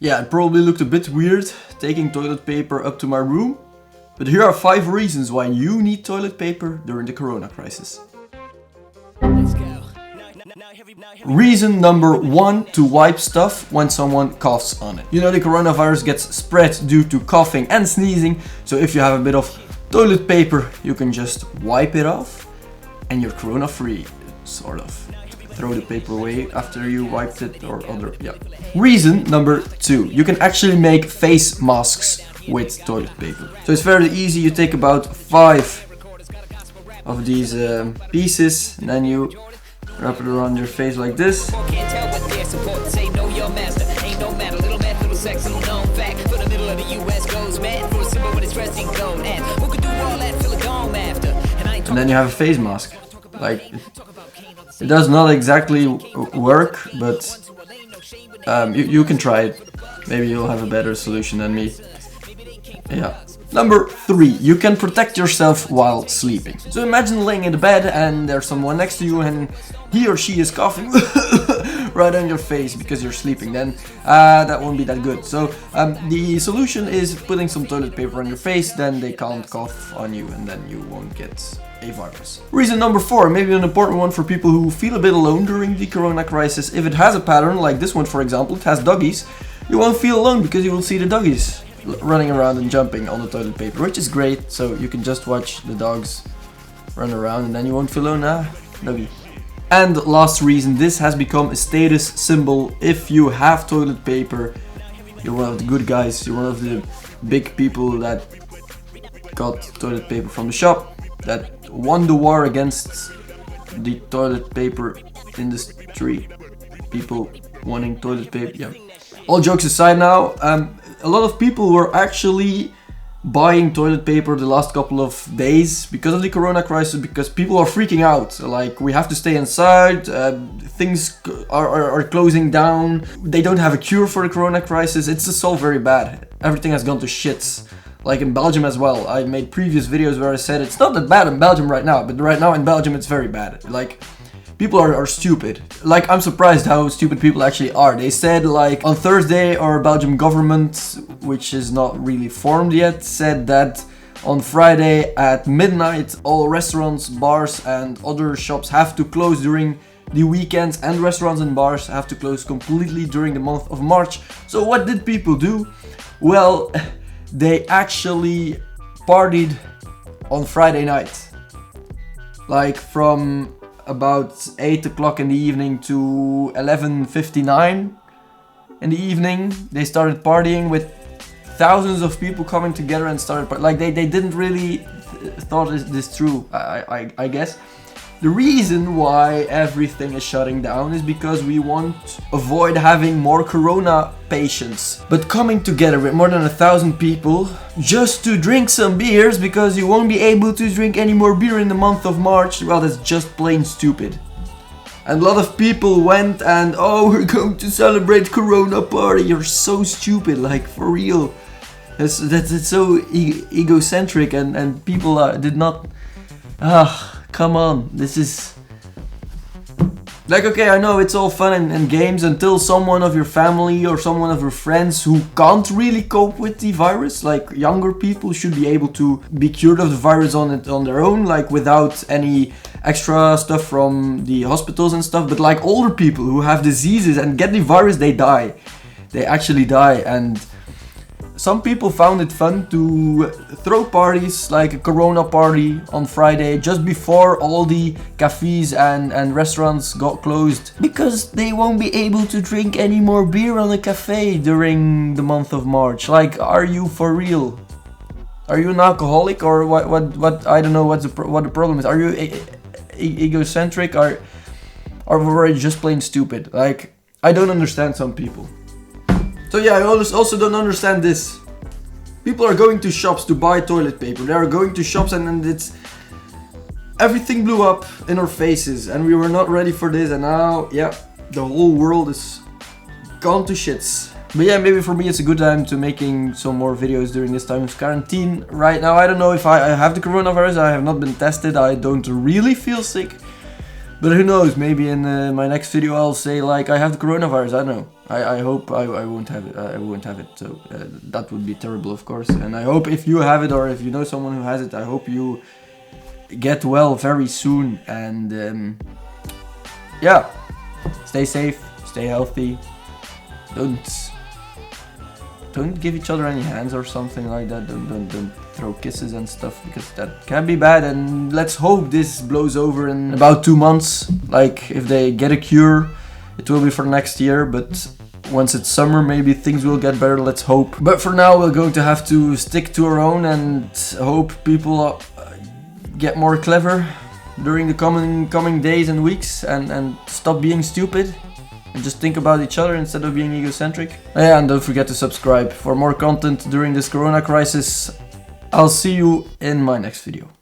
Yeah, it probably looked a bit weird taking toilet paper up to my room, but here are 5 reasons why you need toilet paper during the corona crisis. Reason number 1, to wipe stuff when someone coughs on it. You know, the coronavirus gets spread due to coughing and sneezing, so if you have a bit of toilet paper, you can just wipe it off and you're corona free, sort of. Throw the paper away after you wiped it or other, yeah. Reason number 2, you can actually make face masks with toilet paper. So it's very easy, you take about 5 of these pieces and then you wrap it around your face like this. And then you have a face mask. Like, it does not exactly work, but you can try it. Maybe you'll have a better solution than me. Yeah. Number 3, you can protect yourself while sleeping. So imagine laying in the bed and there's someone next to you and he or she is coughing right on your face because you're sleeping. Then that won't be that good. So the solution is putting some toilet paper on your face, then they can't cough on you and then you won't get a virus. Reason number 4, maybe an important one for people who feel a bit alone during the corona crisis. If it has a pattern like this one, for example, it has doggies, you won't feel alone because you will see the doggies running around and jumping on the toilet paper, which is great. So you can just watch the dogs run around and then you won't feel alone. Doggy. And last reason, this has become a status symbol. If you have toilet paper, you're one of the good guys, you're one of the big people that got toilet paper from the shop, that won the war against the toilet paper industry, people wanting toilet paper, yeah. All jokes aside now, a lot of people were actually buying toilet paper the last couple of days because of the corona crisis, because people are freaking out. Like, we have to stay inside, things are closing down, they don't have a cure for the corona crisis, it's just all very bad. Everything has gone to shits. Like in Belgium as well. I made previous videos where I said it's not that bad in Belgium right now, but right now in Belgium it's very bad. Like, people are stupid. Like, I'm surprised how stupid people actually are. They said, like, on Thursday our Belgium government, which is not really formed yet, said that on Friday at midnight all restaurants, bars and other shops have to close during the weekends, and restaurants and bars have to close completely during the month of March. So what did people do? Well, they actually partied on Friday night. Like, from about 8 o'clock in the evening to 11:59 in the evening, they started partying with thousands of people coming together and started like they didn't really thought this through, I guess. The reason why everything is shutting down is because we want to avoid having more corona patients. But coming together with more than 1,000 people just to drink some beers because you won't be able to drink any more beer in the month of March, well, that's just plain stupid. And a lot of people went and, oh, we're going to celebrate corona party. You're so stupid, like, for real. It's so egocentric and people did not... come on, this is... Like, okay, I know it's all fun and games until someone of your family or someone of your friends who can't really cope with the virus, like younger people, should be able to be cured of the virus on their own, like without any extra stuff from the hospitals and stuff. But like older people who have diseases and get the virus, they die. They actually die. And some people found it fun to throw parties, like a corona party on Friday, just before all the cafes and restaurants got closed, because they won't be able to drink any more beer on a cafe during the month of March. Like, are you for real? Are you an alcoholic, or what? I don't know what the problem is. Are you egocentric, or are you just plain stupid? Like, I don't understand some people. So yeah, I also don't understand this. People are going to shops to buy toilet paper. They are going to shops and it's... Everything blew up in our faces and we were not ready for this, and now, yeah, the whole world is gone to shits. But yeah, maybe for me it's a good time to making some more videos during this time of quarantine. Right now, I don't know if I have the coronavirus. I have not been tested. I don't really feel sick. But who knows, maybe in my next video I'll say like I have the coronavirus, I don't know. I hope I won't have it, so that would be terrible of course. And I hope if you have it or if you know someone who has it, I hope you get well very soon. And yeah, stay safe, stay healthy, don't give each other any hands or something like that. Don't throw kisses and stuff, because that can be bad. And let's hope this blows over in about 2 months. Like if they get a cure, it will be for next year. But once it's summer, maybe things will get better. Let's hope. But for now, we're going to have to stick to our own and hope people get more clever during the coming days and weeks, and stop being stupid. And just think about each other instead of being egocentric. Yeah, and don't forget to subscribe for more content during this corona crisis. I'll see you in my next video.